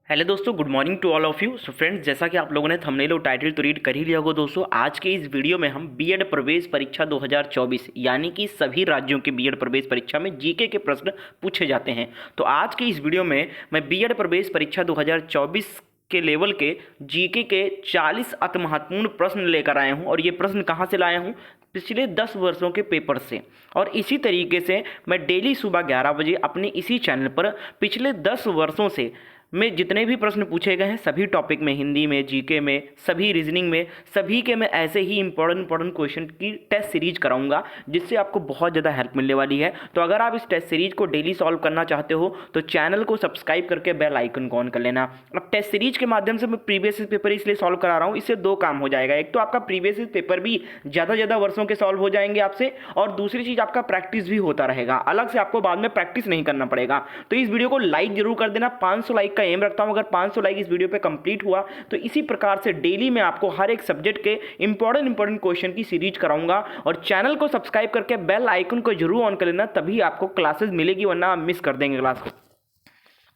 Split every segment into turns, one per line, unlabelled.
Hello दोस्तों, good morning to all of you. So friends, जैसा कि आप लोगों ने थंबनेल और टाइटल तो रीड कर ही लिया होगा दोस्तों, आज के इस वीडियो में हम बीएड प्रवेश परीक्षा 2024 यानी कि सभी राज्यों के बीएड प्रवेश परीक्षा में जीके के प्रश्न पूछे जाते हैं। तो आज के इस वीडियो में मैं बीएड प्रवेश परीक्षा 2024 के लेवल के जीके के 40 अति महत्वपूर्ण प्रश्न लेकर आया हूं। और ये प्रश्न कहाँ से लाया हूं? पिछले 10 वर्षों के पेपर से। और इसी तरीके से मैं डेली सुबह 11 बजे अपने इसी चैनल पर पिछले 10 वर्षों से में जितने भी प्रश्न पूछे गए हैं सभी टॉपिक में, हिंदी में, जीके में, सभी रीजनिंग में, सभी के मैं ऐसे ही इंपॉर्टेंट क्वेश्चन की टेस्ट सीरीज कराऊंगा, जिससे आपको बहुत ज़्यादा हेल्प मिलने वाली है। तो अगर आप इस टेस्ट सीरीज को डेली सॉल्व करना चाहते हो तो चैनल को सब्सक्राइब करके बेल आइकन को ऑन कर लेना। अब टेस्ट सीरीज के माध्यम से मैं प्रीवियस पेपर इसलिए सॉल्व करा रहा हूँ, इससे दो काम हो जाएगा। एक तो आपका प्रीवियस पेपर भी ज़्यादा वर्षों के सॉल्व हो जाएंगे आपसे, और दूसरी चीज़ आपका प्रैक्टिस भी होता रहेगा, अलग से आपको बाद में प्रैक्टिस नहीं करना पड़ेगा। तो इस वीडियो को लाइक जरूर कर देना। 500 लाइक का एम रखता हूं। अगर 500 लाइक इस वीडियो पे कंप्लीट हुआ तो इसी प्रकार से डेली मैं आपको हर एक सब्जेक्ट के इंपॉर्टेंट क्वेश्चन की सीरीज कराऊंगा। और चैनल को सब्सक्राइब करके बेल आइकन को जरूर ऑन कर लेना, तभी आपको क्लासेस मिलेगी, वरना आप मिस कर देंगे क्लास को।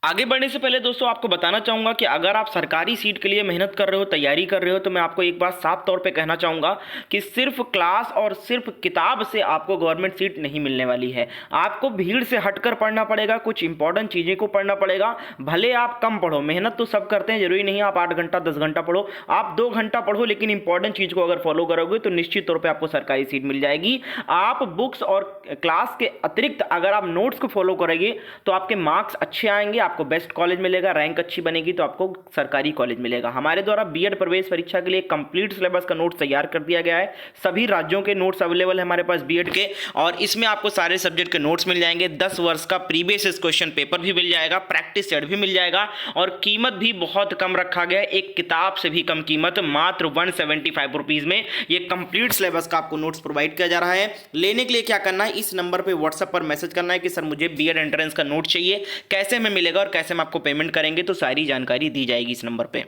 आगे बढ़ने से पहले दोस्तों आपको बताना चाहूँगा कि अगर आप सरकारी सीट के लिए मेहनत कर रहे हो, तैयारी कर रहे हो, तो मैं आपको एक बात साफ तौर पे कहना चाहूँगा कि सिर्फ क्लास और सिर्फ किताब से आपको गवर्नमेंट सीट नहीं मिलने वाली है। आपको भीड़ से हटकर पढ़ना पड़ेगा, कुछ इंपॉर्टेंट चीज़ें को पढ़ना पड़ेगा। भले आप कम पढ़ो, मेहनत तो सब करते हैं, जरूरी नहीं आप 8 घंटा 10 घंटा पढ़ो, आप 2 घंटा पढ़ो, लेकिन इंपॉर्टेंट चीज़ को अगर फॉलो करोगे तो निश्चित तौर पर आपको सरकारी सीट मिल जाएगी। आप बुक्स और क्लास के अतिरिक्त अगर आप नोट्स को फॉलो करेंगे तो आपके मार्क्स अच्छे आएंगे, आपको बेस्ट कॉलेज मिलेगा, रैंक अच्छी बनेगी तो आपको सरकारी कॉलेज मिलेगा। हमारे द्वारा बीएड प्रवेश परीक्षा के लिए कंप्लीट सिलेबस का नोट्स तैयार कर दिया गया है। सभी राज्यों के नोट्स अवेलेबल है हमारे पास बीएड के, और इसमें आपको सारे सब्जेक्ट के नोट्स मिल जाएंगे। 10 वर्ष का प्रीवियस क्वेश्चन पेपर भी मिल जाएगा, प्रैक्टिस सेट भी मिल जाएगा, और कीमत भी बहुत कम रखा गया है, एक किताब से भी कम कीमत, मात्र 175 रुपीज में ये कंप्लीट सिलेबस का आपको नोट्स प्रोवाइड किया जा रहा है। लेने के लिए क्या करना है, इस नंबर पर व्हाट्सएप पर मैसेज करना है कि सर मुझे बीएड एंट्रेंस का नोट चाहिए, कैसे हमें मिलेगा और कैसे आपको पेमेंट करेंगे, तो सारी जानकारी दी जाएगी इस नंबर पे।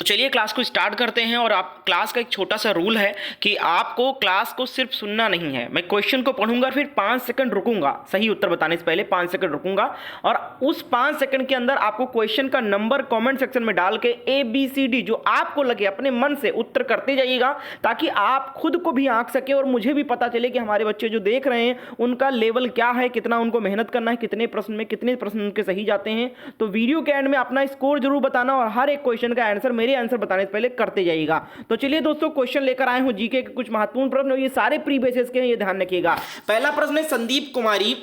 तो चलिए क्लास को स्टार्ट करते हैं। और आप क्लास का एक छोटा सा रूल है कि आपको क्लास को सिर्फ सुनना नहीं है। मैं क्वेश्चन को पढ़ूंगा, फिर 5 सेकंड रुकूंगा, सही उत्तर बताने से पहले 5 सेकंड रुकूंगा, और उस 5 सेकंड के अंदर आपको क्वेश्चन का नंबर कमेंट सेक्शन में डाल के ABCD जो आपको लगे अपने मन से उत्तर करते जाइएगा, ताकि आप खुद को भी आंक सके और मुझे भी पता चले कि हमारे बच्चे जो देख रहे हैं उनका लेवल क्या है, कितना उनको मेहनत करना है, कितने प्रश्न में कितने प्रश्न उनके सही जाते हैं। तो वीडियो के एंड में अपना स्कोर जरूर बताना, और हर एक क्वेश्चन का आंसर मेरे आंसर बताने से पहले करते जाइएगा। तो चलिए दोस्तों, क्वेश्चन लेकर आए हूं जीके के कुछ महत्वपूर्ण प्रश्न, ये सारे प्री बेसिस के हैं, ये ध्यान रखिएगा। पहला प्रश्न है, संदीप कुमारी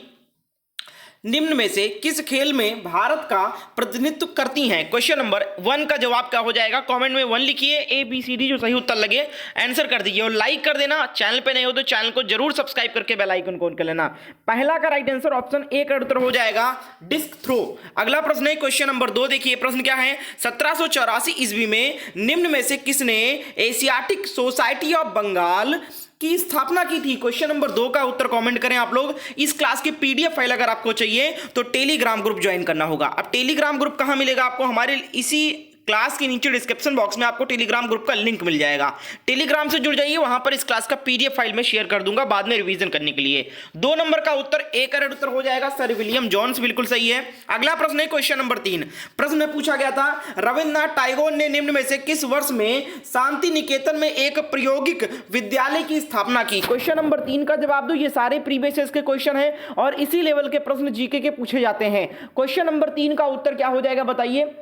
निम्न में से किस खेल में भारत का प्रतिनिधित्व करती हैं? क्वेश्चन नंबर 1 का जवाब क्या हो जाएगा? कमेंट में 1 लिखिए, ABCD जो सही उत्तर लगे आंसर कर दीजिए, और लाइक कर देना। चैनल पे नहीं हो तो चैनल को जरूर सब्सक्राइब करके बेल आइकन को ऑन कर लेना। पहला का राइट आंसर ऑप्शन ए का उत्तर हो जाएगा डिस्क थ्रो। अगला प्रश्न है क्वेश्चन नंबर 2, देखिए प्रश्न क्या है, 1784 ईस्वी में निम्न में से किसने एशियाटिक सोसाइटी ऑफ बंगाल की स्थापना की थी? क्वेश्चन नंबर 2 का उत्तर कमेंट करें आप लोग। इस क्लास की PDF फाइल अगर आपको चाहिए तो टेलीग्राम ग्रुप ज्वाइन करना होगा। अब टेलीग्राम ग्रुप कहां मिलेगा आपको? हमारे इसी क्लास के नीचे डिस्क्रिप्शन बॉक्स में आपको टेलीग्राम ग्रुप का लिंक मिल जाएगा। टेलीग्राम से जुड़ जाइए, वहां पर इस क्लास का PDF फाइल में शेयर कर दूंगा बाद में रिवीजन करने के लिए। 2 नंबर का उत्तर ए करेक्ट उत्तर हो जाएगा, सर विलियम जॉन्स, बिल्कुल सही है। अगला प्रश्न है क्वेश्चन नंबर 3। प्रश्न में पूछा गया था, रविन्द्रनाथ टैगोर ने निम्न में से किस वर्ष में शांति निकेतन में एक प्रायोगिक विद्यालय की स्थापना की? क्वेश्चन नंबर 3 का जवाब दो। ये सारे प्रीवियस के क्वेश्चन है और इसी लेवल के प्रश्न जीके के पूछे जाते हैं। क्वेश्चन नंबर 3 का उत्तर क्या हो जाएगा बताइए,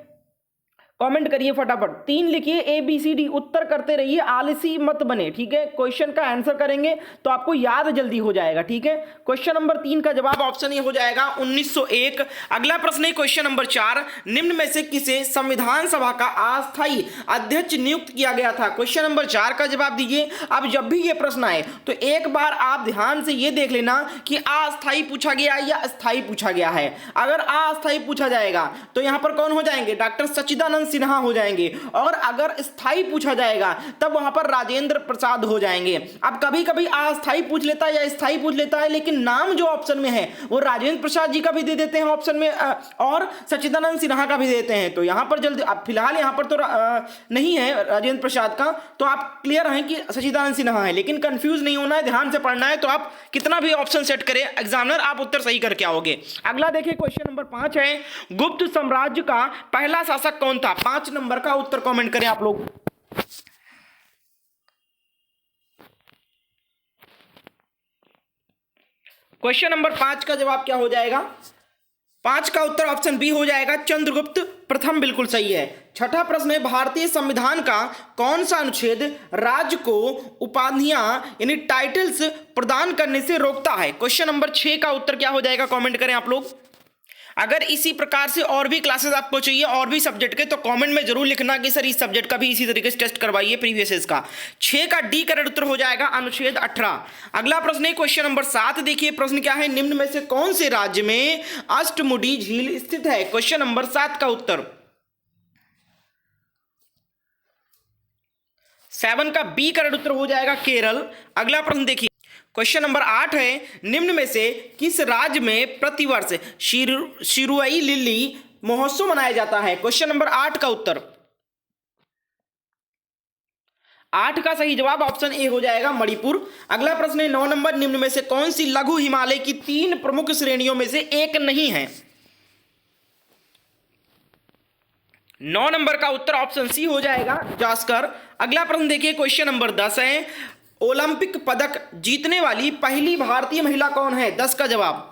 कमेंट करिए फटाफट। 3 लिखिए, ABCD उत्तर करते रहिए, आलसी मत बने, ठीक है। क्वेश्चन का आंसर करेंगे तो आपको याद जल्दी हो जाएगा, ठीक है। क्वेश्चन नंबर 3 का जवाब ऑप्शन ए हो जाएगा 1901। अगला प्रश्न है क्वेश्चन नंबर 4, निम्न में से किसे संविधान सभा का अस्थायी अध्यक्ष नियुक्त किया गया था? क्वेश्चन नंबर 4 का जवाब दीजिए। अब जब भी ये प्रश्न आए तो एक बार आप ध्यान से ये देख लेना कि अस्थायी पूछा गया या स्थायी पूछा गया है। अगर अस्थायी पूछा जाएगा तो यहां पर कौन हो जाएंगे? डॉक्टर सच्चिदानंद
सिन्हा हो जाएंगे, और अगर स्थाई पूछा जाएगा तब वहां पर राजेंद्र प्रसाद हो जाएंगे। अब कभी कभी अस्थाई पूछ लेता है या स्थाई पूछ लेता है, लेकिन नाम जो ऑप्शन में है वो राजेंद्र प्रसाद जी का भी दे देते हैं ऑप्शन में, और सच्चिदानंद सिन्हा का भी देते हैं। तो यहां पर जल्दी, अब फिलहाल यहां पर तो नहीं है राजेंद्र प्रसाद का, तो आप क्लियर हैं कि सच्चिदानंद सिन्हा है। लेकिन कंफ्यूज नहीं होना है, ध्यान से पढ़ना है। तो आप कितना भी ऑप्शन सेट करें एग्जामिनर, आप उत्तर सही करके आओगे। अगला देखिए क्वेश्चन नंबर 5 है, गुप्त साम्राज्य का पहला शासक कौन था? 5 नंबर का उत्तर कमेंट करें आप लोग। क्वेश्चन नंबर 5 का जवाब क्या हो जाएगा? 5 का उत्तर ऑप्शन बी हो जाएगा, चंद्रगुप्त प्रथम, बिल्कुल सही है। छठा प्रश्न है, भारतीय संविधान का कौन सा अनुच्छेद राज्य को उपाधियां यानी टाइटल्स प्रदान करने से रोकता है? क्वेश्चन नंबर 6 का उत्तर क्या हो जाएगा? कमेंट करें आप लोग। अगर इसी प्रकार से और भी क्लासेस आपको चाहिए और भी सब्जेक्ट के, तो कमेंट में जरूर लिखना कि सर इस सब्जेक्ट का भी इसी तरीके से टेस्ट करवाइए प्रीवियस ईयर का। 6 का डी करेक्ट उत्तर हो जाएगा, अनुच्छेद 18। अगला प्रश्न है क्वेश्चन नंबर 7, देखिए प्रश्न क्या है, निम्न में से कौन से राज्य में अष्टमुडी झील स्थित है? क्वेश्चन नंबर 7 का उत्तर 7 का बी करेक्ट उत्तर हो जाएगा, केरल। अगला प्रश्न देखिए क्वेश्चन नंबर 8 है, निम्न में से किस राज्य में प्रतिवर्ष शिरुई लिली महोत्सव मनाया जाता है? क्वेश्चन नंबर 8 का उत्तर 8 का सही जवाब ऑप्शन ए हो जाएगा, मणिपुर। अगला प्रश्न है 9 नंबर, निम्न में से कौन सी लघु हिमालय की 3 प्रमुख श्रेणियों में से एक नहीं है? 9 नंबर का उत्तर ऑप्शन सी हो जाएगा, जास्कर। अगला प्रश्न देखिए क्वेश्चन नंबर 10 है, ओलंपिक पदक जीतने वाली पहली भारतीय महिला कौन है? 10 का जवाब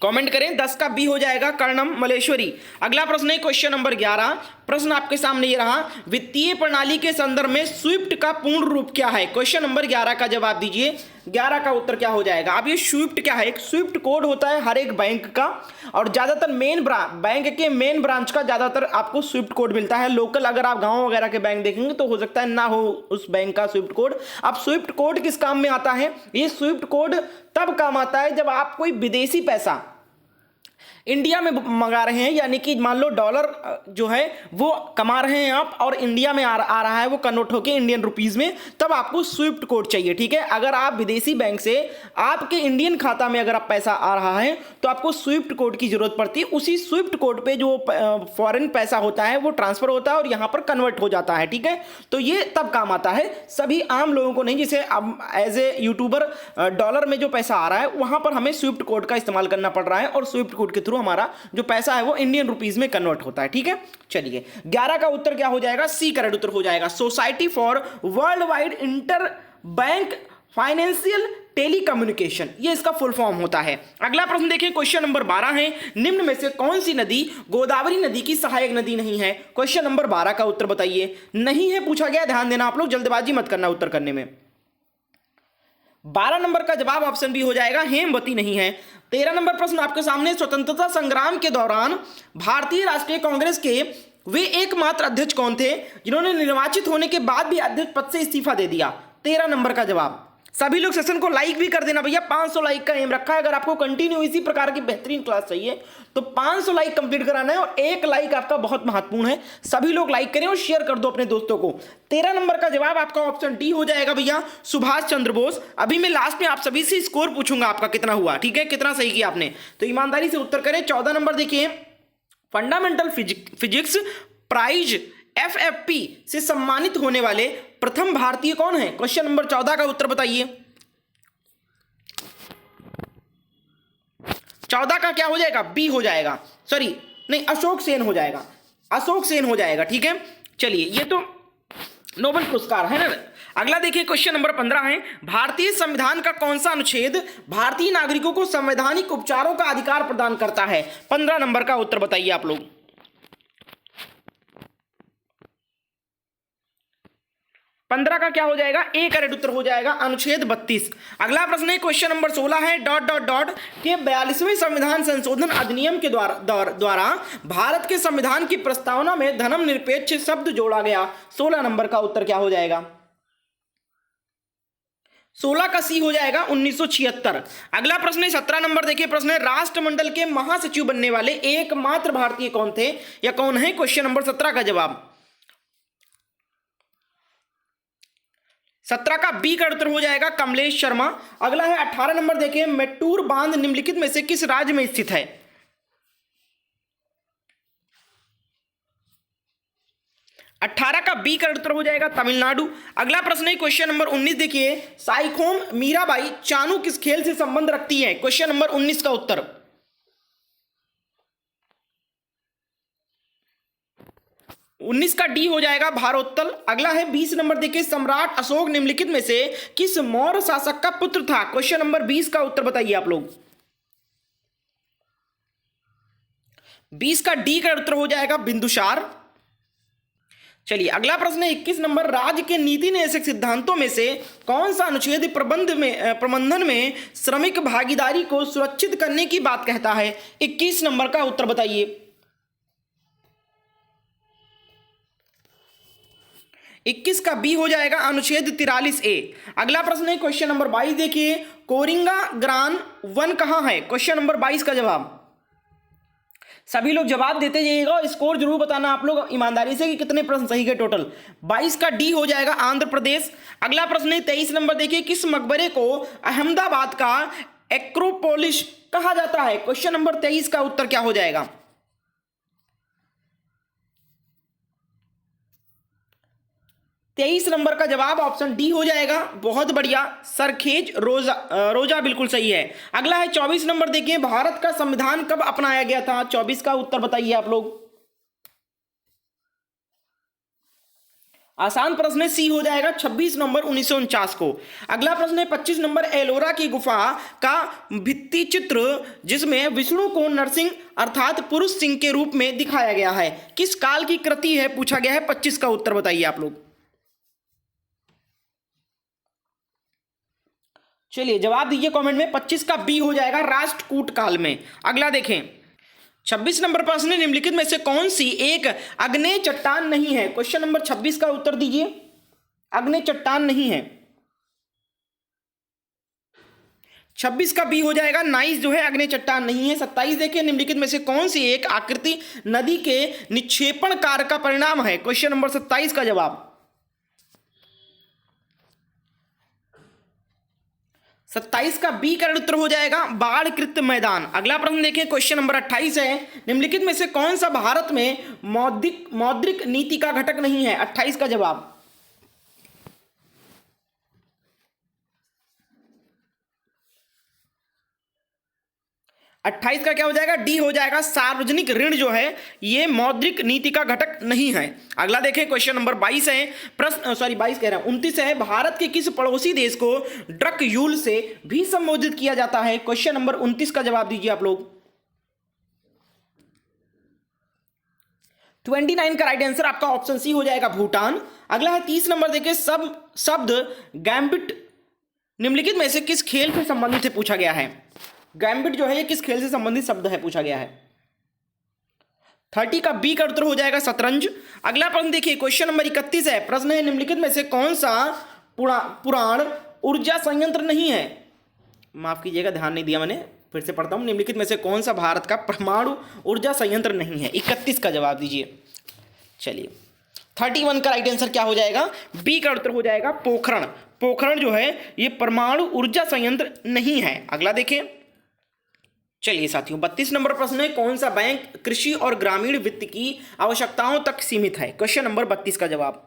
कमेंट करें। 10 का बी हो जाएगा, कर्णम मल्लेश्वरी। अगला प्रश्न है क्वेश्चन नंबर 11, प्रश्न आपके सामने ये रहा, वित्तीय प्रणाली के संदर्भ में स्विफ्ट का पूर्ण रूप क्या है? क्वेश्चन नंबर 11 का जवाब दीजिए। 11 का उत्तर क्या हो जाएगा? अब ये स्विफ्ट क्या है? एक स्विफ्ट कोड होता है हर एक बैंक का, और ज्यादातर बैंक के मेन ब्रांच का ज्यादातर आपको स्विफ्ट कोड मिलता है। लोकल अगर आप गांव वगैरह के बैंक देखेंगे तो हो सकता है ना हो उस बैंक का स्विफ्ट कोड। अब स्विफ्ट कोड किस काम में आता है? ये स्विफ्ट कोड तब काम आता है जब आप कोई विदेशी पैसा इंडिया में मंगा रहे हैं, यानी कि मान लो डॉलर जो है वो कमा रहे हैं आप, और इंडिया में आ रहा है वो कन्वर्ट होकर इंडियन रुपीस में, तब आपको स्विफ्ट कोड चाहिए। ठीक है, अगर आप विदेशी बैंक से आपके इंडियन खाता में अगर आप पैसा आ रहा है तो आपको स्विफ्ट कोड की जरूरत पड़ती है। उसी स्विफ्ट कोड पे जो फॉरेन पैसा होता है वो ट्रांसफर होता है और यहाँ पर कन्वर्ट हो जाता है। ठीक है, तो ये तब काम आता है, सभी आम लोगों को नहीं। जैसे अब एज ए यूट्यूबर डॉलर में जो पैसा आ रहा है वहां पर हमें स्विफ्ट कोड का इस्तेमाल करना पड़ रहा है, और स्विफ्ट कोड के थ्रू हमारा जो पैसा है वो इंडियन रुपीस में कन्वर्ट होता है। ठीक है, चलिए 11 का उत्तर क्या हो जाएगा? सी करेक्ट उत्तर हो जाएगा, society for world wide inter bank financial telecommunication, ये इसका फुल फॉर्म होता है। अगला प्रश्न देखिए क्वेश्चन नंबर 12 है, निम्न में से कौन सी नदी गोदावरी नदी की सहायक नदी नहीं है? क्वेश्चन नंबर 12 का उत्तर बताइए। नहीं है पूछा गया, ध्यान देना आप लोग, जल्दबाजी मत करना उत्तर करने में। 12 नंबर का जवाब ऑप्शन बी हो जाएगा, हेमवती नहीं है। 13 नंबर प्रश्न आपके सामने, स्वतंत्रता संग्राम के दौरान भारतीय राष्ट्रीय कांग्रेस के वे एकमात्र अध्यक्ष कौन थे जिन्होंने निर्वाचित होने के बाद भी अध्यक्ष पद से इस्तीफा दे दिया? 13 नंबर का जवाब। सभी लोग सेशन को लाइक भी कर देना भैया, 500 लाइक का एम रखा है। अगर आपको कंटिन्यू इसी प्रकार की बेहतरीन क्लास चाहिए तो 500 लाइक कंप्लीट कराना है, और 1 लाइक आपका बहुत महत्वपूर्ण है। सभी लोग लाइक करें और शेयर कर दो अपने दोस्तों को। 13 नंबर का जवाब आपका ऑप्शन डी हो जाएगा भैया, सुभाष चंद्र बोस। अभी मैं लास्ट में आप सभी से स्कोर पूछूंगा आपका कितना हुआ, ठीक है, कितना सही किया आपने, तो ईमानदारी से उत्तर करें। 14 नंबर देखिए, फंडामेंटल फिजिक्स प्राइज FFP से सम्मानित होने वाले प्रथम भारतीय कौन है? क्वेश्चन नंबर 14 का उत्तर बताइए। 14 का क्या हो जाएगा? बी हो जाएगा, सॉरी नहीं, अशोक सेन हो जाएगा, अशोक सेन हो जाएगा। ठीक है, चलिए ये तो नोबेल पुरस्कार है ना। अगला देखिए क्वेश्चन नंबर 15 है, भारतीय संविधान का कौन सा अनुच्छेद भारतीय नागरिकों को संवैधानिक उपचारों का अधिकार प्रदान करता है? 15 नंबर का उत्तर बताइए आप लोग। 15 का क्या हो जाएगा? ए करेक्ट उत्तर हो जाएगा, अनुच्छेद 32। अगला प्रश्न है क्वेश्चन नंबर 16 है, डॉट डॉट डॉट के 42वें संविधान संशोधन अधिनियम के द्वारा भारत के संविधान की प्रस्तावना में धर्मनिरपेक्ष शब्द जोड़ा गया। 16 नंबर का उत्तर क्या हो जाएगा? 16 का सी हो जाएगा 1976। अगला प्रश्न है 17 नंबर, देखिए प्रश्न है राष्ट्रमंडल के महासचिव बनने वाले एकमात्र भारतीय कौन थे या कौन है? क्वेश्चन नंबर 17 का जवाब 17 का बी का उत्तर हो जाएगा कमलेश शर्मा। अगला है 18 नंबर, देखिए मेट्टूर बांध निम्नलिखित में से किस राज्य में स्थित है? 18 का बी का उत्तर हो जाएगा तमिलनाडु। अगला प्रश्न है क्वेश्चन नंबर 19, देखिए साइखोम मीराबाई चानू किस खेल से संबंध रखती है? क्वेश्चन नंबर 19 का उत्तर 19 का डी हो जाएगा भारोत्तोलन। अगला है 20 नंबर, देखिए सम्राट अशोक निम्नलिखित में से किस मौर्य शासक का पुत्र था? क्वेश्चन नंबर 20 का उत्तर बताइए आप लोग। 20 का डी का उत्तर हो जाएगा बिंदुसार। चलिए अगला प्रश्न है 21 नंबर, राज्य के नीति निर्देशक सिद्धांतों में से कौन सा अनुच्छेद प्रबंधन में श्रमिक भागीदारी को सुरक्षित करने की बात कहता है? 21 नंबर का उत्तर बताइए। 21 का बी हो जाएगा अनुच्छेद 43A। अगला प्रश्न है क्वेश्चन नंबर 22, देखिए कोरिंगा ग्रान वन कहां है? क्वेश्चन नंबर 22 का जवाब, सभी लोग जवाब देते जाइएगा और स्कोर जरूर बताना आप लोग ईमानदारी से कि कितने प्रश्न सही गए टोटल। 22 का डी हो जाएगा आंध्र प्रदेश। अगला प्रश्न है 23 नंबर, देखिए किस मकबरे को अहमदाबाद का एक्रोपोलिस कहा जाता है? क्वेश्चन नंबर 23 का उत्तर क्या हो जाएगा? 23 नंबर का जवाब ऑप्शन डी हो जाएगा। बहुत बढ़िया, सरखेज रोजा बिल्कुल सही है। अगला है 24 नंबर, देखिए भारत का संविधान कब अपनाया गया था? 24 का उत्तर बताइए आप लोग। आसान प्रश्न है, सी हो जाएगा 26 नंबर 1949 को। अगला प्रश्न है 25 नंबर, एलोरा की गुफा का भित्ति चित्र जिसमें विष्णु को नरसिंह अर्थात पुरुष सिंह के रूप में दिखाया गया है, किस काल की कृति है? पूछा गया है। 25 का उत्तर बताइए आप लोग। चलिए जवाब दीजिए कमेंट में। 25 का बी हो जाएगा राष्ट्रकूट काल में। अगला देखें 26 नंबर प्रश्न, निम्नलिखित में से कौन सी एक आग्नेय चट्टान नहीं है? क्वेश्चन नंबर 26 का उत्तर दीजिए। आग्नेय चट्टान नहीं है। 26 का बी हो जाएगा नाइस जो है आग्नेय चट्टान नहीं है। 27 देखिए निम्नलिखित में से कौन सी एक आकृति नदी के निक्षेपण कार्य का परिणाम है? क्वेश्चन नंबर 27 का जवाब 27 का बी का उत्तर हो जाएगा बाढ़कृत मैदान। अगला प्रश्न देखिए क्वेश्चन नंबर 28 है, निम्नलिखित में से कौन सा भारत में मौद्रिक नीति का घटक नहीं है? 28 का जवाब 28 का क्या हो जाएगा? डी हो जाएगा। सार्वजनिक ऋण जो है ये मौद्रिक नीति का घटक नहीं है। अगला देखें क्वेश्चन नंबर 22 है, प्रश्न 22 कह रहा हूं 29 है, भारत के किस पड़ोसी देश को ड्रकयूल से भी संबोधित किया जाता है? क्वेश्चन नंबर 29 का जवाब दीजिए आप लोग। 29 का राइट आंसर आपका ऑप्शन सी हो जाएगा भूटान। अगला है 30 नंबर, देखिए शब्द गैम्बिट निम्नलिखित में से किस खेल से संबंधित है? पूछा गया है। गैम्बिट जो है ये किस खेल से संबंधित शब्द है? पूछा गया है। 30 का बी का उत्तर हो जाएगा शतरंज। अगला प्रश्न देखिए क्वेश्चन नंबर 31 है, प्रश्न है निम्नलिखित में से कौन सा पुराण ऊर्जा संयंत्र नहीं है? माफ कीजिएगा ध्यान नहीं दिया मैंने, फिर से पढ़ता हूं। निम्नलिखित में से कौन सा भारत का परमाणु ऊर्जा संयंत्र नहीं है? 31 का जवाब दीजिए। चलिए 31 का राइट आंसर क्या हो जाएगा? बी का उत्तर हो जाएगा पोखरण। पोखरण जो है ये परमाणु ऊर्जा संयंत्र नहीं है। अगला देखें, चलिए साथियों 32 नंबर प्रश्न है, कौन सा बैंक कृषि और ग्रामीण वित्त की आवश्यकताओं तक सीमित है? क्वेश्चन नंबर 32 का जवाब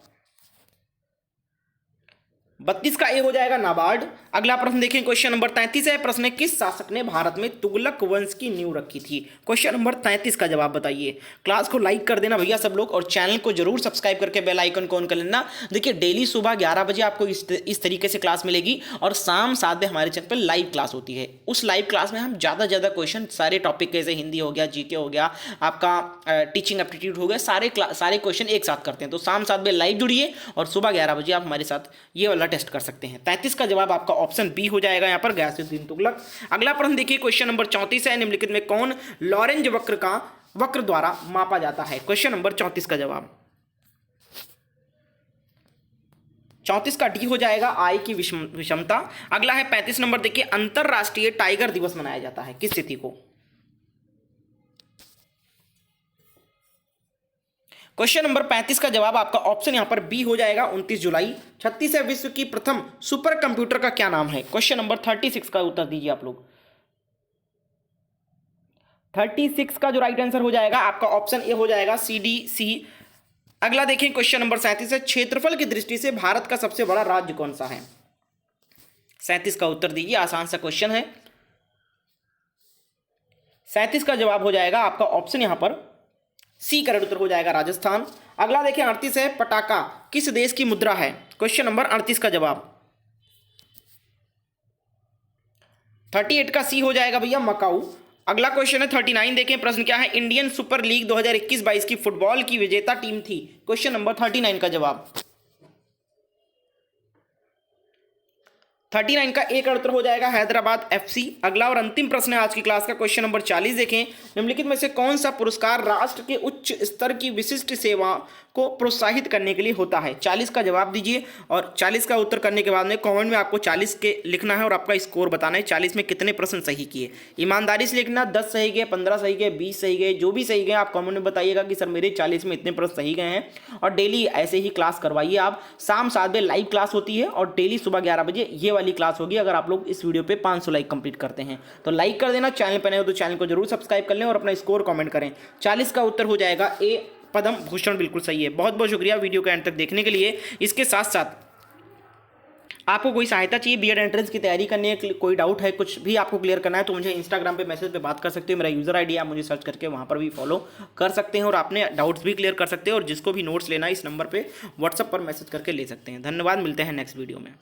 32 का ए हो जाएगा नाबार्ड। अगला प्रश्न देखें क्वेश्चन नंबर 33 है, प्रश्न है किस शासक ने भारत में तुगलक वंश की नींव रखी थी? क्वेश्चन नंबर 33 का जवाब बताइए। क्लास को लाइक कर देना भैया सब लोग, और चैनल को जरूर सब्सक्राइब करके बेल आइकन को ऑन कर लेना। देखिए डेली सुबह 11 बजे आपको इस तरीके से क्लास मिलेगी, और शाम 7 बजे हमारे चैनल पर लाइव क्लास होती है। उस लाइव क्लास में हम ज़्यादा से ज़्यादा क्वेश्चन सारे टॉपिक जैसे हिंदी हो गया, जीके हो गया, आपका टीचिंग एप्टीट्यूड हो गया, सारे क्वेश्चन एक साथ करते हैं। तो शाम 7 बजे लाइव जुड़िए और सुबह 11 बजे आप हमारे साथ ये वाला टेस्ट कर सकते हैं। 33 का जवाब आपका ऑप्शन बी हो जाएगा यहाँ पर, गयासुद्दीन तुगलक। अगला प्रश्न देखिए क्वेश्चन नंबर 34 है, निम्नलिखित में कौन लॉरेंज वक्र द्वारा मापा जाता है? क्वेश्चन नंबर 34 का जवाब 34 का डी हो जाएगा आय की विषमता। अगला है 35 नंबर, देखिए अंतरराष्ट्रीय टाइगर दिवस मनाया जाता है किस तिथि को? क्वेश्चन नंबर 35 का जवाब आपका ऑप्शन यहां पर बी हो जाएगा 29 जुलाई। 36 है विश्व की प्रथम सुपर कंप्यूटर का क्या नाम है? क्वेश्चन नंबर 36 का उत्तर दीजिए आप लोग। 36 का जो राइट आंसर हो जाएगा आपका ऑप्शन ए हो जाएगा CDC। अगला देखें क्वेश्चन नंबर 37 है, क्षेत्रफल की दृष्टि से भारत का सबसे बड़ा राज्य कौन सा है? 37 का उत्तर दीजिए, आसान सा क्वेश्चन है। 37 का जवाब हो जाएगा आपका ऑप्शन यहां पर सी करेक्ट उत्तर हो जाएगा राजस्थान। अगला देखें 38 है, पटाका किस देश की मुद्रा है? क्वेश्चन नंबर 38 का जवाब 38 का सी हो जाएगा भैया मकाऊ। अगला क्वेश्चन है 39, देखें प्रश्न क्या है, इंडियन सुपर लीग 2021-22 की फुटबॉल की विजेता टीम थी? क्वेश्चन नंबर 39 का जवाब 39 का एक उत्तर हो जाएगा हैदराबाद FC। अगला और अंतिम प्रश्न है आज की क्लास का, क्वेश्चन नंबर 40, देखें निम्नलिखित में से कौन सा पुरस्कार राष्ट्र के उच्च स्तर की विशिष्ट सेवा को प्रोत्साहित करने के लिए होता है? 40 का जवाब दीजिए और 40 का उत्तर करने के बाद में कमेंट में आपको 40 के लिखना है और आपका स्कोर बताना है 40 में कितने प्रश्न सही किए। ईमानदारी से लिखना, 10 सही गए, 15 सही गए, 20 सही गए, जो भी सही गए आप कमेंट में बताइएगा कि सर मेरे 40 में इतने प्रश्न सही गए हैं। और डेली ऐसे ही क्लास करवाइए आप। शाम 7 बजे लाइव क्लास होती है और डेली सुबह 11 बजे ये वाली क्लास होगी। अगर आप लोग इस वीडियो पे 500 लाइक कंप्लीट करते हैं तो लाइक कर देना, चैनल पर नए हो तो चैनल को जरूर सब्सक्राइब कर लें और अपना स्कोर कमेंट करें। 40 का उत्तर हो जाएगा ए पद्म भूषण, बिल्कुल सही है। बहुत बहुत शुक्रिया वीडियो के एंड तक देखने के लिए। इसके साथ साथ आपको कोई सहायता चाहिए बीएड एंट्रेंस की तैयारी करने, कोई डाउट है, कुछ भी आपको क्लियर करना है तो मुझे इंस्टाग्राम पे मैसेज पे बात कर सकते हो। मेरा यूजर आईडी आप मुझे सर्च करके वहाँ पर भी फॉलो कर सकते हैं और आपने डाउट्स भी क्लियर कर सकते हो। और जिसको भी नोट्स लेना है इस नंबर पर व्हाट्सअप पर मैसेज करके ले सकते हैं। धन्यवाद, मिलते हैं नेक्स्ट वीडियो में।